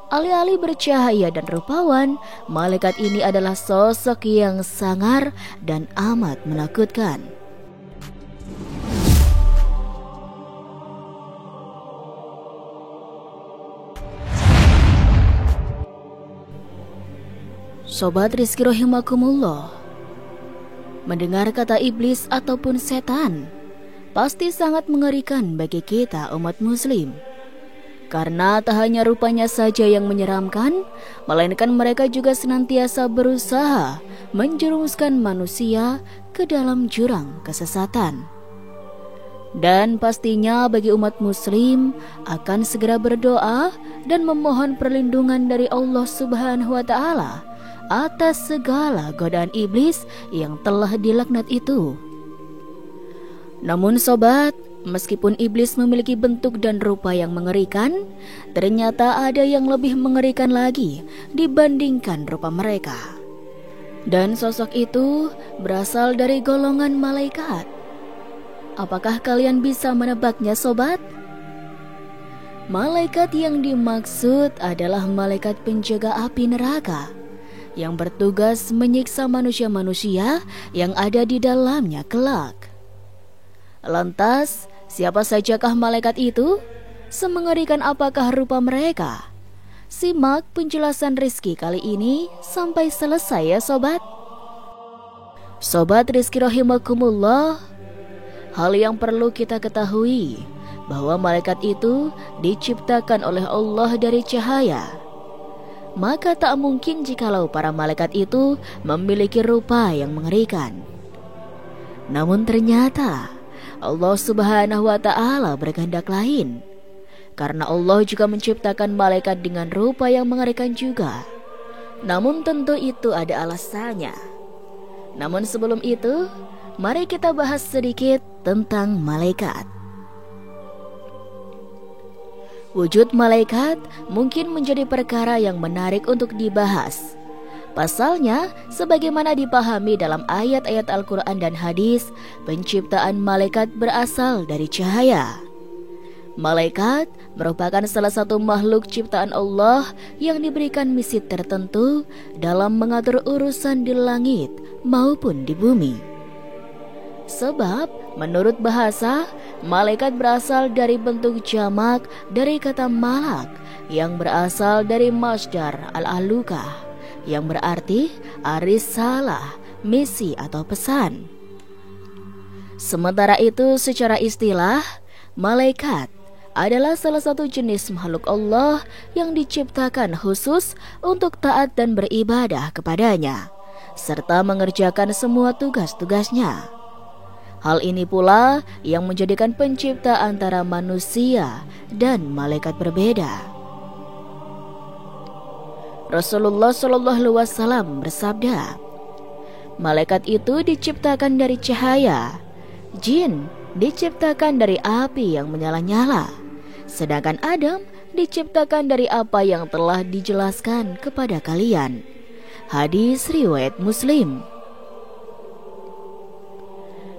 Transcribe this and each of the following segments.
Alih-alih bercahaya dan rupawan, malaikat ini adalah sosok yang sangar dan amat menakutkan. Sobat Rizky rahimakumullah, mendengar kata iblis ataupun setan pasti sangat mengerikan bagi kita umat muslim. Karena tak hanya rupanya saja yang menyeramkan, melainkan mereka juga senantiasa berusaha menjerumuskan manusia ke dalam jurang kesesatan. Dan pastinya bagi umat muslim akan segera berdoa dan memohon perlindungan dari Allah Subhanahu wa Ta'ala atas segala godaan iblis yang telah dilaknat itu. Namun sobat, meskipun iblis memiliki bentuk dan rupa yang mengerikan, ternyata ada yang lebih mengerikan lagi dibandingkan rupa mereka. Dan sosok itu berasal dari golongan malaikat. Apakah kalian bisa menebaknya sobat? Malaikat yang dimaksud adalah malaikat penjaga api neraka yang bertugas menyiksa manusia-manusia yang ada di dalamnya kelak. Lantas, siapa sajakah malaikat itu? Semengerikan apakah rupa mereka? Simak penjelasan Rizky kali ini sampai selesai ya sobat. Sobat Rizky rahimakumullah, hal yang perlu kita ketahui bahwa malaikat itu diciptakan oleh Allah dari cahaya. Maka tak mungkin jikalau para malaikat itu memiliki rupa yang mengerikan. Namun ternyata Allah Subhanahu wa Ta'ala berkehendak lain, karena Allah juga menciptakan malaikat dengan rupa yang mengerikan juga. Namun tentu itu ada alasannya. Namun sebelum itu, mari kita bahas sedikit tentang malaikat. Wujud malaikat mungkin menjadi perkara yang menarik untuk dibahas. Pasalnya, sebagaimana dipahami dalam ayat-ayat Al-Quran dan hadis, penciptaan malaikat berasal dari cahaya. Malaikat merupakan salah satu makhluk ciptaan Allah yang diberikan misi tertentu dalam mengatur urusan di langit maupun di bumi. Sebab, menurut bahasa, malaikat berasal dari bentuk jamak dari kata malak yang berasal dari masdar al-alukah, yang berarti arisalah, misi atau pesan. Sementara itu secara istilah, malaikat adalah salah satu jenis makhluk Allah yang diciptakan khusus untuk taat dan beribadah kepadanya, serta mengerjakan semua tugas-tugasnya. Hal ini pula yang menjadikan pencipta antara manusia dan malaikat berbeda. Rasulullah SAW bersabda, malaikat itu diciptakan dari cahaya, jin diciptakan dari api yang menyala-nyala, sedangkan Adam diciptakan dari apa yang telah dijelaskan kepada kalian. Hadis riwayat Muslim.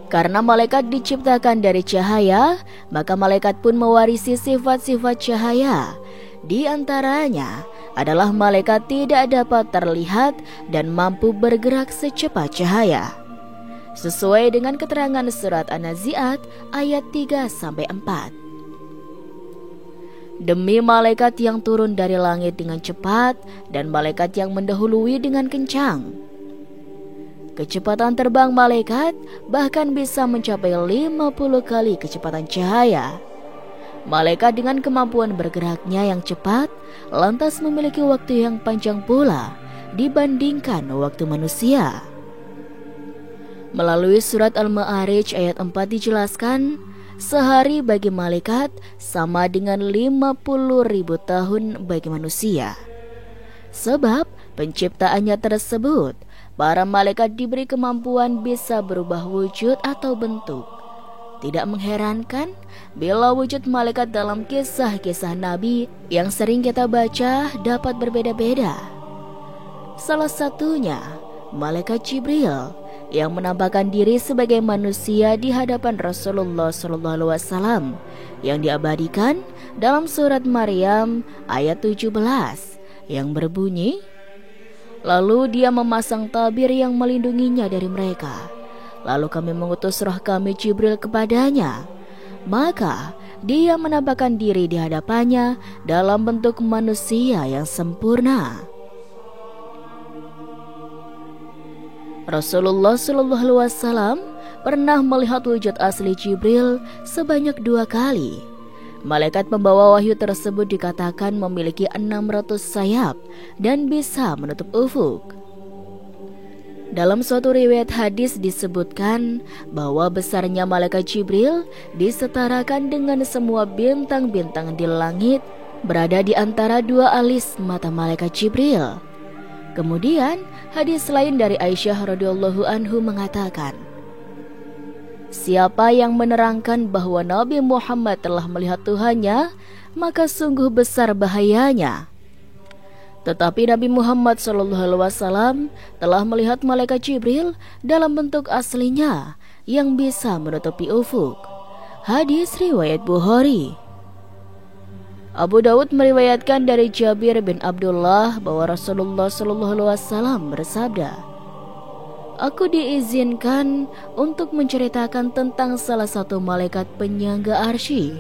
Karena malaikat diciptakan dari cahaya, maka malaikat pun mewarisi sifat-sifat cahaya. Di antaranya adalah malaikat tidak dapat terlihat dan mampu bergerak secepat cahaya, sesuai dengan keterangan surat An-Nazi'at ayat 3-4. Demi malaikat yang turun dari langit dengan cepat dan malaikat yang mendahului dengan kencang. Kecepatan terbang malaikat bahkan bisa mencapai 50 kali kecepatan cahaya. Malaikat dengan kemampuan bergeraknya yang cepat lantas memiliki waktu yang panjang pula dibandingkan waktu manusia. Melalui surat Al-Ma'arij ayat 4 dijelaskan, sehari bagi malaikat sama dengan 50.000 tahun bagi manusia. Sebab penciptaannya tersebut, para malaikat diberi kemampuan bisa berubah wujud atau bentuk. Tidak mengherankan bila wujud malaikat dalam kisah-kisah Nabi yang sering kita baca dapat berbeda-beda. Salah satunya, malaikat Jibril yang menampakkan diri sebagai manusia di hadapan Rasulullah SAW yang diabadikan dalam surat Maryam ayat 17 yang berbunyi, lalu dia memasang tabir yang melindunginya dari mereka. Lalu kami mengutus roh kami Jibril kepadanya. Maka dia menampakkan diri di hadapannya dalam bentuk manusia yang sempurna. Rasulullah SAW pernah melihat wujud asli Jibril sebanyak 2 kali. Malaikat pembawa wahyu tersebut dikatakan memiliki 600 sayap dan bisa menutup ufuk. Dalam suatu riwayat hadis disebutkan bahwa besarnya malaikat Jibril disetarakan dengan semua bintang-bintang di langit berada di antara 2 alis mata malaikat Jibril. Kemudian hadis lain dari Aisyah radhiyallahu anhu mengatakan, siapa yang menerangkan bahwa Nabi Muhammad telah melihat Tuhannya, maka sungguh besar bahayanya. Tetapi Nabi Muhammad SAW telah melihat malaikat Jibril dalam bentuk aslinya yang bisa menutupi ufuk. Hadis riwayat Bukhari. Abu Daud meriwayatkan dari Jabir bin Abdullah bahwa Rasulullah SAW bersabda, aku diizinkan untuk menceritakan tentang salah satu malaikat penyangga arsy.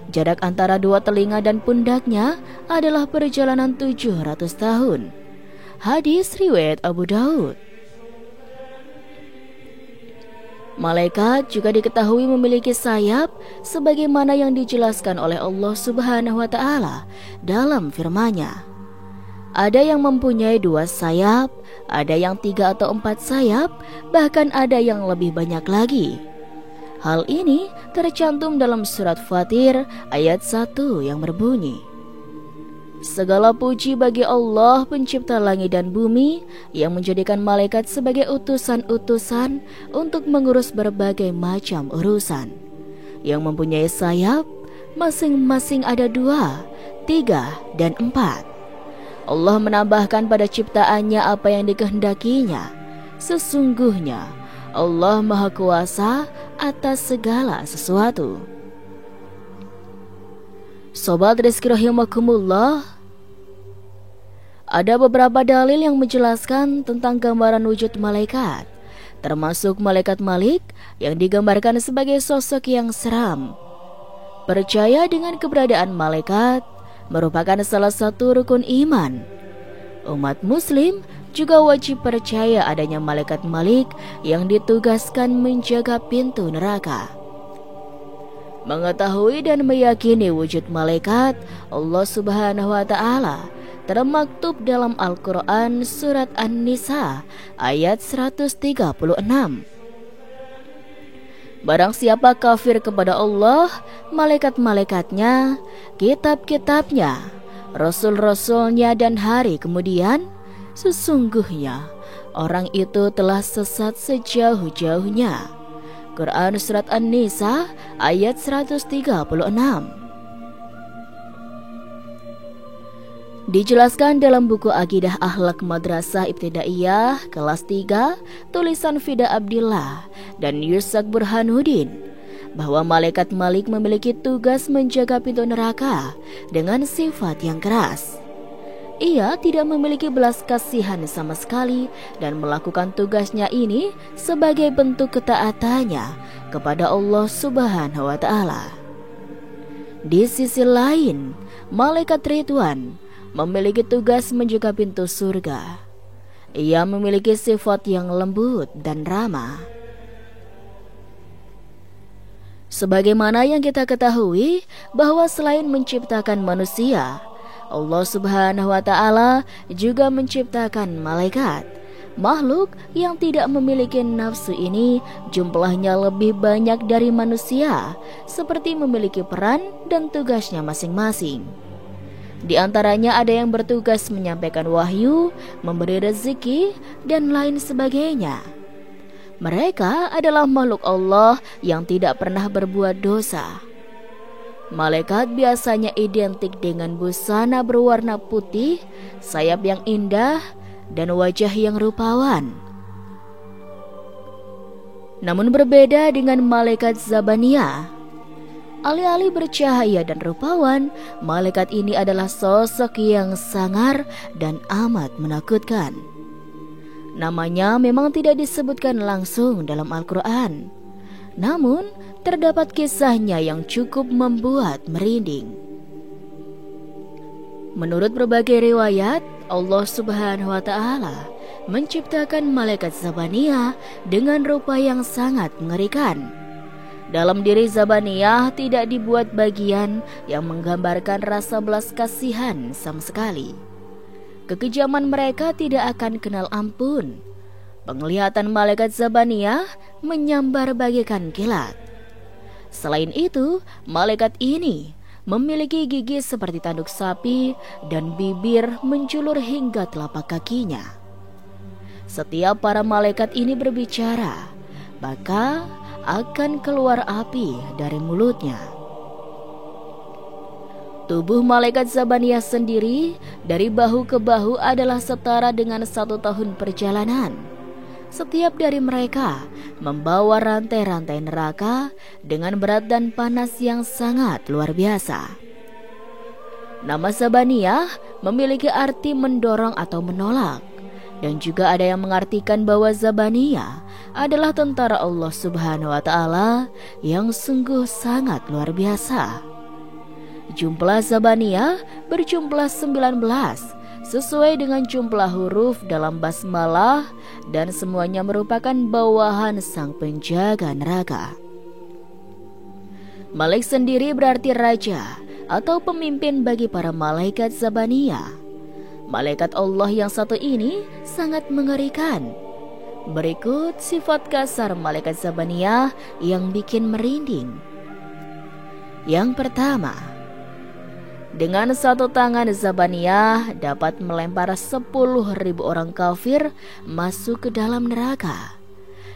Jarak antara 2 telinga dan pundaknya adalah perjalanan 700 tahun. Hadis riwayat Abu Daud. Malaikat juga diketahui memiliki sayap sebagaimana yang dijelaskan oleh Allah Subhanahu wa taala dalam firman-Nya. Ada yang mempunyai 2 sayap, ada yang 3 atau 4 sayap, bahkan ada yang lebih banyak lagi. Hal ini tercantum dalam surat Fatir ayat 1 yang berbunyi, segala puji bagi Allah pencipta langit dan bumi yang menjadikan malaikat sebagai utusan-utusan untuk mengurus berbagai macam urusan. Yang mempunyai sayap masing-masing ada 2, 3, dan 4. Allah menambahkan pada ciptaannya apa yang dikehendakinya. Sesungguhnya Allah Maha Kuasa atas segala sesuatu. Sobat Rizki rahimakumullah, ada beberapa dalil yang menjelaskan tentang gambaran wujud malaikat, termasuk malaikat Malik yang digambarkan sebagai sosok yang seram. Percaya dengan keberadaan malaikat merupakan salah satu rukun iman. Umat muslim juga wajib percaya adanya malaikat Malik yang ditugaskan menjaga pintu neraka. Mengetahui dan meyakini wujud malaikat Allah Subhanahu wa taala termaktub dalam Al-Quran surat An-Nisa ayat 136. Barang siapa kafir kepada Allah, malaikat-malaikatnya, kitab-kitabnya, rasul-rasulnya dan hari kemudian, sesungguhnya orang itu telah sesat sejauh-jauhnya. Quran surat An-Nisa ayat 136. Dijelaskan dalam buku Aqidah Akhlak Madrasah Ibtidaiyah kelas 3 tulisan Fida Abdillah dan Yusak Burhanuddin bahwa malaikat Malik memiliki tugas menjaga pintu neraka dengan sifat yang keras. Ia tidak memiliki belas kasihan sama sekali dan melakukan tugasnya ini sebagai bentuk ketaatannya kepada Allah Subhanahu wa taala. Di sisi lain, malaikat Ridwan memiliki tugas menjaga pintu surga. Ia memiliki sifat yang lembut dan ramah. Sebagaimana yang kita ketahui bahwa selain menciptakan manusia, Allah Subhanahu wa taala juga menciptakan malaikat. Makhluk yang tidak memiliki nafsu ini jumlahnya lebih banyak dari manusia, seperti memiliki peran dan tugasnya masing-masing. Di antaranya ada yang bertugas menyampaikan wahyu, memberi rezeki, dan lain sebagainya. Mereka adalah makhluk Allah yang tidak pernah berbuat dosa. Malaikat biasanya identik dengan busana berwarna putih, sayap yang indah, dan wajah yang rupawan. Namun berbeda dengan malaikat Zabaniyah. Alih-alih bercahaya dan rupawan, malaikat ini adalah sosok yang sangar dan amat menakutkan. Namanya memang tidak disebutkan langsung dalam Al-Quran, namun terdapat kisahnya yang cukup membuat merinding. Menurut berbagai riwayat, Allah Subhanahu wa Ta'ala menciptakan malaikat Zabaniyah dengan rupa yang sangat mengerikan. Dalam diri Zabaniyah tidak dibuat bagian yang menggambarkan rasa belas kasihan sama sekali. Kekejaman mereka tidak akan kenal ampun. Penglihatan malaikat Zabaniyah menyambar bagaikan kilat. Selain itu, malaikat ini memiliki gigi seperti tanduk sapi dan bibir menjulur hingga telapak kakinya. Setiap para malaikat ini berbicara, maka akan keluar api dari mulutnya. Tubuh malaikat Zabaniyah sendiri dari bahu ke bahu adalah setara dengan 1 tahun perjalanan. Setiap dari mereka membawa rantai-rantai neraka dengan berat dan panas yang sangat luar biasa. Nama Zabaniyah memiliki arti mendorong atau menolak, dan juga ada yang mengartikan bahwa Zabaniyah adalah tentara Allah Subhanahu wa Ta'ala yang sungguh sangat luar biasa. Jumlah Zabaniyah berjumlah 19 sesuai dengan jumlah huruf dalam basmalah, dan semuanya merupakan bawahan sang penjaga neraka. Malik sendiri berarti raja atau pemimpin bagi para malaikat Zabaniyah. Malaikat Allah yang satu ini sangat mengerikan. Berikut sifat kasar malaikat Zabaniyah yang bikin merinding. Yang pertama, dengan satu tangan Zabaniyah dapat melempar 10.000 orang kafir masuk ke dalam neraka.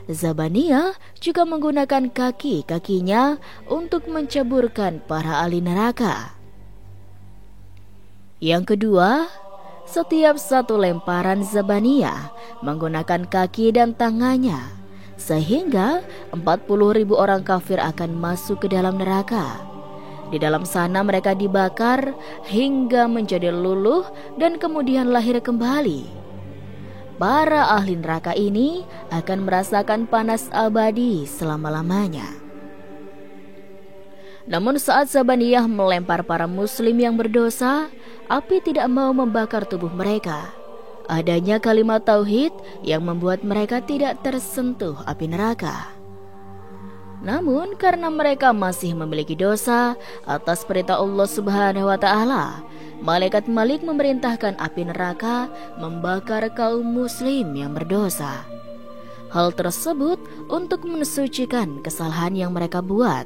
Zabaniyah juga menggunakan kaki-kakinya untuk menceburkan para ahli neraka. Yang kedua, setiap satu lemparan Zabaniyah menggunakan kaki dan tangannya, sehingga 40.000 orang kafir akan masuk ke dalam neraka. Di dalam sana mereka dibakar hingga menjadi luluh dan kemudian lahir kembali. Para ahli neraka ini akan merasakan panas abadi selama-lamanya. Namun saat Zabaniyah melempar para muslim yang berdosa, api tidak mau membakar tubuh mereka. Adanya kalimat tauhid yang membuat mereka tidak tersentuh api neraka. Namun karena mereka masih memiliki dosa, atas perintah Allah Subhanahu wa Ta'ala, malaikat Malik memerintahkan api neraka membakar kaum muslim yang berdosa. Hal tersebut untuk mensucikan kesalahan yang mereka buat.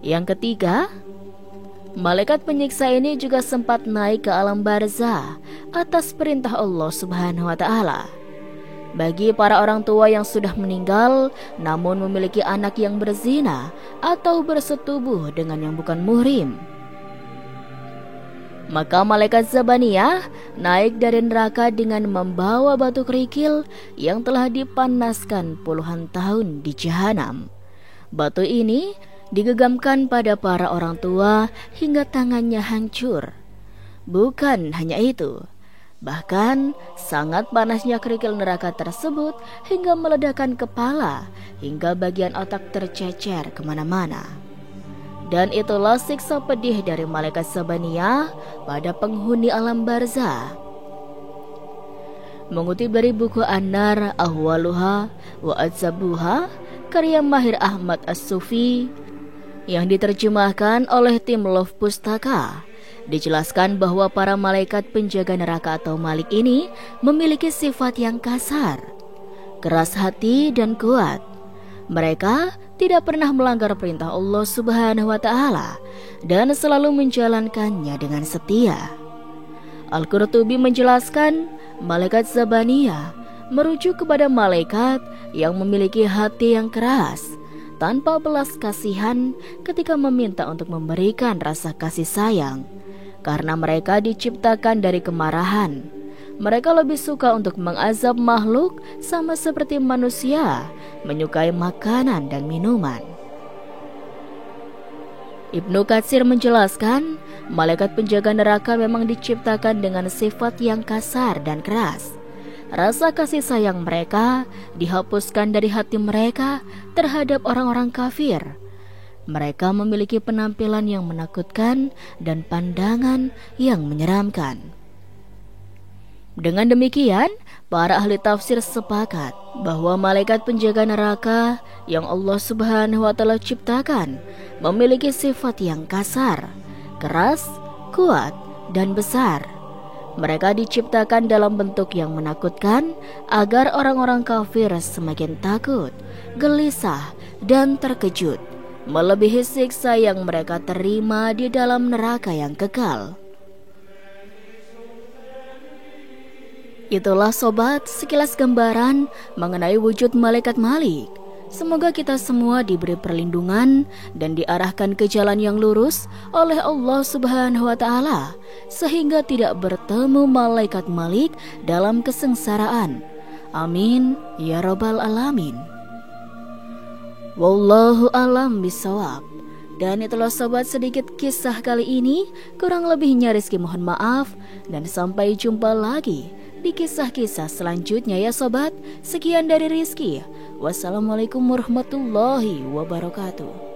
Yang ketiga, malaikat penyiksa ini juga sempat naik ke alam barzah atas perintah Allah Subhanahu wa Ta'ala. Bagi para orang tua yang sudah meninggal namun memiliki anak yang berzina atau bersetubuh dengan yang bukan muhrim, maka malaikat Zabaniyah naik dari neraka dengan membawa batu kerikil yang telah dipanaskan puluhan tahun di jahanam. Batu ini digegamkan pada para orang tua hingga tangannya hancur. Bukan hanya itu, bahkan sangat panasnya kerikil neraka tersebut hingga meledakkan kepala hingga bagian otak tercecer kemana-mana. Dan itulah siksa pedih dari malaikat Zabaniyah pada penghuni alam barzah. Mengutip dari buku An-Nar Ahwaluha wa Adzabuha karya Mahir Ahmad As-Sufi yang diterjemahkan oleh tim Love Pustaka, dijelaskan bahwa para malaikat penjaga neraka atau Malik ini memiliki sifat yang kasar, keras hati dan kuat. Mereka tidak pernah melanggar perintah Allah Subhanahu wa Ta'ala dan selalu menjalankannya dengan setia. Al-Qurtubi menjelaskan, malaikat Zabaniyah merujuk kepada malaikat yang memiliki hati yang keras, tanpa belas kasihan ketika meminta untuk memberikan rasa kasih sayang. Karena mereka diciptakan dari kemarahan, mereka lebih suka untuk mengazab makhluk sama seperti manusia menyukai makanan dan minuman. Ibnu Katsir menjelaskan, malaikat penjaga neraka memang diciptakan dengan sifat yang kasar dan keras. Rasa kasih sayang mereka dihapuskan dari hati mereka terhadap orang-orang kafir. Mereka memiliki penampilan yang menakutkan dan pandangan yang menyeramkan. Dengan demikian, para ahli tafsir sepakat bahwa malaikat penjaga neraka yang Allah Subhanahu wa Ta'ala ciptakan memiliki sifat yang kasar, keras, kuat, dan besar. Mereka diciptakan dalam bentuk yang menakutkan agar orang-orang kafir semakin takut, gelisah, dan terkejut, melebihi siksa yang mereka terima di dalam neraka yang kekal. Itulah sobat sekilas gambaran mengenai wujud malaikat Malik. Semoga kita semua diberi perlindungan dan diarahkan ke jalan yang lurus oleh Allah Subhanahu wa Ta'ala, sehingga tidak bertemu malaikat Malik dalam kesengsaraan. Amin ya rabbal alamin. Wallahu alam bisawab. Dan itulah sobat sedikit kisah kali ini. Kurang lebihnya Rizky mohon maaf, dan sampai jumpa lagi di kisah-kisah selanjutnya ya sobat. Sekian dari Rizky. Wassalamualaikum warahmatullahi wabarakatuh.